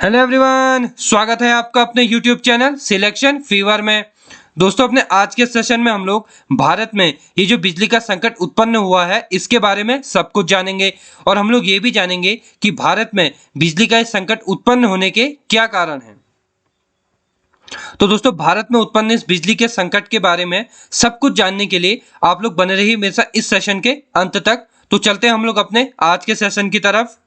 Hello everyone, स्वागत है आपका अपने यूट्यूब चैनल सिलेक्शन फीवर में। दोस्तों, अपने आज के सेशन में हम लोग भारत में ये जो बिजली का संकट उत्पन्न हुआ है इसके बारे में सब कुछ जानेंगे और हम लोग ये भी जानेंगे कि भारत में बिजली का संकट उत्पन्न होने के क्या कारण हैं। तो दोस्तों, भारत में उत्पन्न इस बिजली के संकट के बारे में सब कुछ जानने के लिए आप लोग बने रहिए मेरे साथ इस सेशन के अंत तक। तो चलते हैं हम लोग अपने आज के सेशन की तरफ।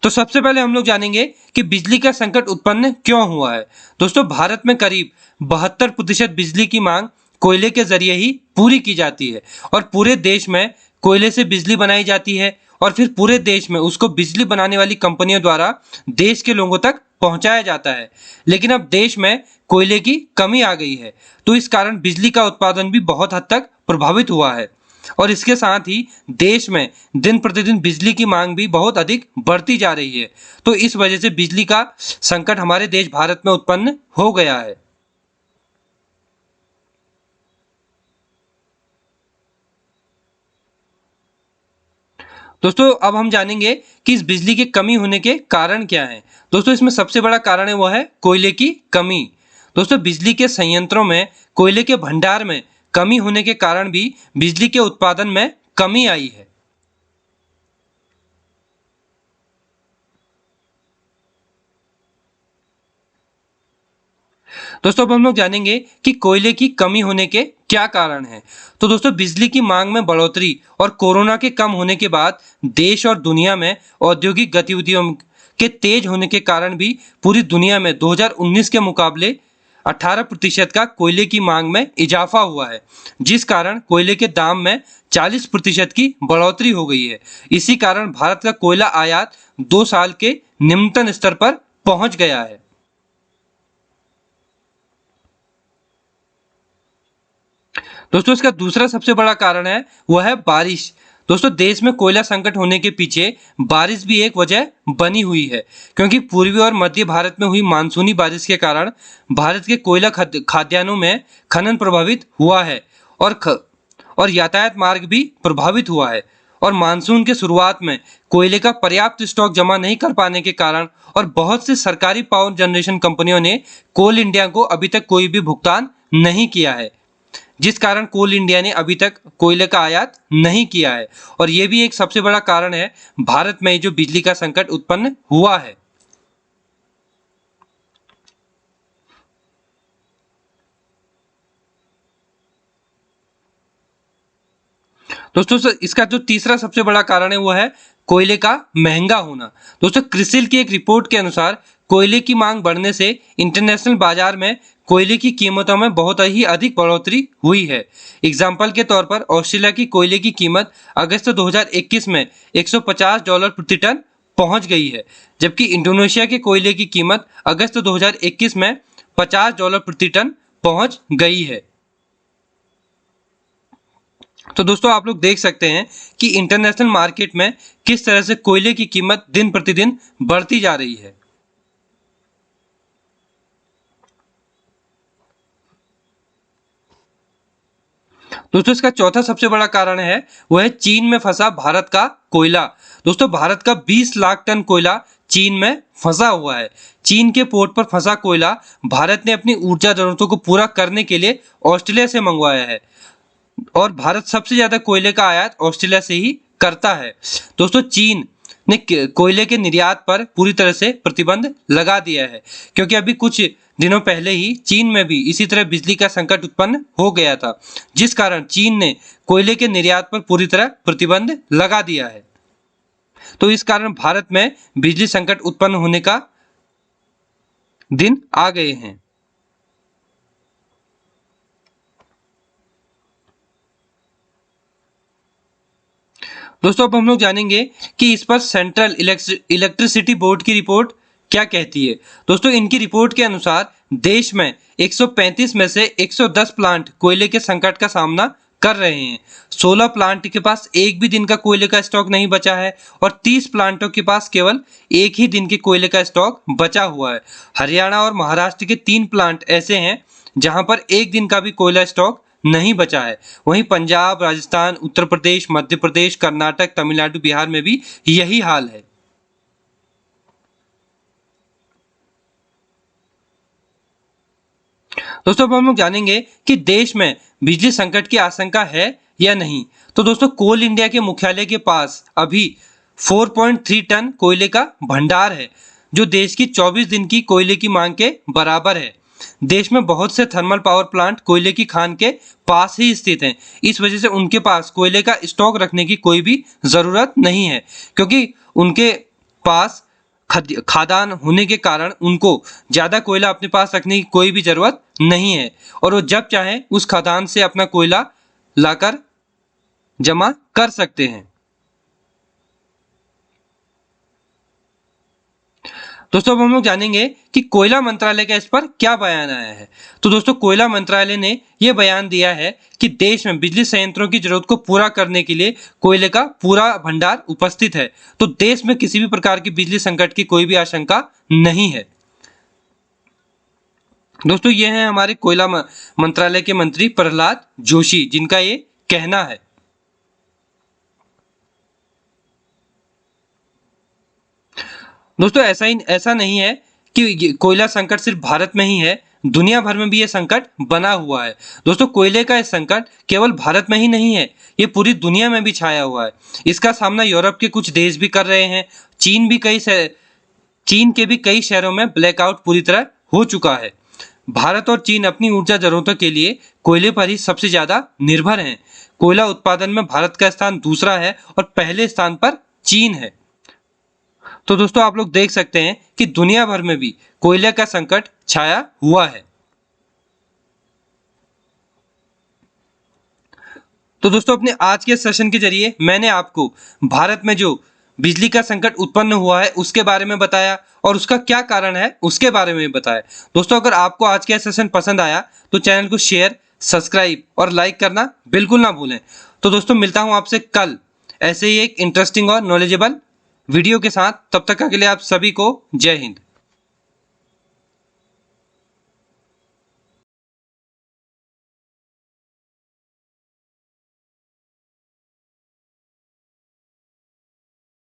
तो सबसे पहले हम लोग जानेंगे कि बिजली का संकट उत्पन्न क्यों हुआ है। दोस्तों, भारत में करीब 72% बिजली की मांग कोयले के जरिए ही पूरी की जाती है और पूरे देश में कोयले से बिजली बनाई जाती है और फिर पूरे देश में उसको बिजली बनाने वाली कंपनियों द्वारा देश के लोगों तक पहुंचाया जाता है। लेकिन अब देश में कोयले की कमी आ गई है, तो इस कारण बिजली का उत्पादन भी बहुत हद तक प्रभावित हुआ है और इसके साथ ही देश में दिन प्रतिदिन बिजली की मांग भी बहुत अधिक बढ़ती जा रही है। तो इस वजह से बिजली का संकट हमारे देश भारत में उत्पन्न हो गया है। दोस्तों, अब हम जानेंगे कि इस बिजली की कमी होने के कारण क्या हैं। दोस्तों, इसमें सबसे बड़ा कारण है वो है कोयले की कमी। दोस्तों, बिजली के संयंत्रों में कोयले के भंडार में कमी होने के कारण भी बिजली के उत्पादन में कमी आई है। दोस्तों, अब हम लोग जानेंगे कि कोयले की कमी होने के क्या कारण हैं। तो दोस्तों, बिजली की मांग में बढ़ोतरी और कोरोना के कम होने के बाद देश और दुनिया में औद्योगिक गतिविधियों के तेज होने के कारण भी पूरी दुनिया में 2019 के मुकाबले 18% का कोयले की मांग में इजाफा हुआ है, जिस कारण कोयले के दाम में 40% की बढ़ोतरी हो गई है। इसी कारण भारत का कोयला आयात 2 साल के निम्नतम स्तर पर पहुंच गया है। दोस्तों, इसका दूसरा सबसे बड़ा कारण है वह है बारिश। दोस्तों, देश में कोयला संकट होने के पीछे बारिश भी एक वजह बनी हुई है, क्योंकि पूर्वी और मध्य भारत में हुई मानसूनी बारिश के कारण भारत के कोयला खाद्यान्नों में खनन प्रभावित हुआ है और यातायात मार्ग भी प्रभावित हुआ है और मानसून के शुरुआत में कोयले का पर्याप्त स्टॉक जमा नहीं कर पाने के कारण और बहुत सी सरकारी पावर जनरेशन कंपनियों ने कोल इंडिया को अभी तक कोई भी भुगतान नहीं किया है, जिस कारण कोल इंडिया ने अभी तक कोयले का आयात नहीं किया है और यह भी एक सबसे बड़ा कारण है भारत में जो बिजली का संकट उत्पन्न हुआ है। दोस्तों, इसका जो तीसरा सबसे बड़ा कारण है वो है कोयले का महंगा होना। दोस्तों, क्रिसिल की एक रिपोर्ट के अनुसार कोयले की मांग बढ़ने से इंटरनेशनल बाजार में कोयले की कीमतों में बहुत ही अधिक बढ़ोतरी हुई है। एग्जाम्पल के तौर पर ऑस्ट्रेलिया की कोयले की कीमत अगस्त 2021 में $150 प्रति टन पहुंच गई है, जबकि इंडोनेशिया के कोयले की कीमत अगस्त 2021 में $50 प्रति टन पहुंच गई है। तो दोस्तों, आप लोग देख सकते हैं कि इंटरनेशनल मार्केट में किस तरह से कोयले की कीमत दिन प्रतिदिन बढ़ती जा रही है। दोस्तों, इसका चौथा सबसे बड़ा कारण है वह है चीन में फंसा भारत का कोयला। दोस्तों, भारत का 20 लाख टन कोयला चीन में फंसा हुआ है। चीन के पोर्ट पर फंसा कोयला भारत ने अपनी ऊर्जा जरूरतों को पूरा करने के लिए ऑस्ट्रेलिया से मंगवाया है और भारत सबसे ज्यादा कोयले का आयात ऑस्ट्रेलिया से ही करता है। दोस्तों, चीन ने कोयले के निर्यात पर पूरी तरह से प्रतिबंध लगा दिया है, क्योंकि अभी कुछ दिनों पहले ही चीन में भी इसी तरह बिजली का संकट उत्पन्न हो गया था, जिस कारण चीन ने कोयले के निर्यात पर पूरी तरह प्रतिबंध लगा दिया है। तो इस कारण भारत में बिजली संकट उत्पन्न होने का दिन आ गए हैं। दोस्तों, अब हम लोग जानेंगे कि इस पर सेंट्रल इलेक्ट्रिसिटी बोर्ड की रिपोर्ट क्या कहती है। दोस्तों, इनकी रिपोर्ट के अनुसार देश में 135 में से 110 प्लांट कोयले के संकट का सामना कर रहे हैं। 16 प्लांट के पास एक भी दिन का कोयले का स्टॉक नहीं बचा है और 30 प्लांटों के पास केवल एक ही दिन के कोयले का स्टॉक बचा हुआ है। हरियाणा और महाराष्ट्र के 3 प्लांट ऐसे हैं जहां पर एक दिन का भी कोयला स्टॉक नहीं बचा है। वहीं पंजाब, राजस्थान, उत्तर प्रदेश, मध्य प्रदेश, कर्नाटक, तमिलनाडु, बिहार में भी यही हाल है। दोस्तों अब हम लोग जानेंगे कि देश में बिजली संकट की आशंका है या नहीं। तो दोस्तों कोल इंडिया के मुख्यालय के पास अभी 4.3 टन कोयले का भंडार है, जो देश की 24 दिन की कोयले की मांग के बराबर है। देश में बहुत से थर्मल पावर प्लांट कोयले की खान के पास ही स्थित हैं। इस वजह से उनके पास कोयले का स्टॉक रखने की कोई भी जरूरत नहीं है, क्योंकि उनके पास खादान होने के कारण उनको ज्यादा कोयला अपने पास रखने की कोई भी जरूरत नहीं है, और वो जब चाहे उस खदान से अपना कोयला लाकर जमा कर सकते हैं। दोस्तों अब हम लोग जानेंगे कि कोयला मंत्रालय का इस पर क्या बयान आया है। तो दोस्तों कोयला मंत्रालय ने यह बयान दिया है कि देश में बिजली संयंत्रों की जरूरत को पूरा करने के लिए कोयले का पूरा भंडार उपस्थित है। तो देश में किसी भी प्रकार की बिजली संकट की कोई भी आशंका नहीं है। दोस्तों ये है हमारे कोयला मंत्रालय के मंत्री प्रहलाद जोशी, जिनका ये कहना है। दोस्तों ऐसा नहीं है कि कोयला संकट सिर्फ भारत में ही है, दुनिया भर में भी ये संकट बना हुआ है। दोस्तों कोयले का ये संकट केवल भारत में ही नहीं है, ये पूरी दुनिया में भी छाया हुआ है। इसका सामना यूरोप के कुछ देश भी कर रहे हैं। चीन के भी कई शहरों में ब्लैकआउट पूरी तरह हो चुका है। भारत और चीन अपनी ऊर्जा जरूरतों के लिए कोयले पर ही सबसे ज्यादा निर्भर हैं। कोयला उत्पादन में भारत का स्थान दूसरा है और पहले स्थान पर चीन है। तो दोस्तों आप लोग देख सकते हैं कि दुनिया भर में भी कोयले का संकट छाया हुआ है। तो दोस्तों अपने आज के सेशन के जरिए मैंने आपको भारत में जो बिजली का संकट उत्पन्न हुआ है उसके बारे में बताया, और उसका क्या कारण है उसके बारे में बताया। दोस्तों अगर आपको आज का सेशन पसंद आया तो चैनल को शेयर, सब्सक्राइब और लाइक करना बिल्कुल ना भूलें। तो दोस्तों मिलता हूं आपसे कल ऐसे ही एक इंटरेस्टिंग और नॉलेजेबल वीडियो के साथ। तब तक के लिए आप सभी को जय हिंद।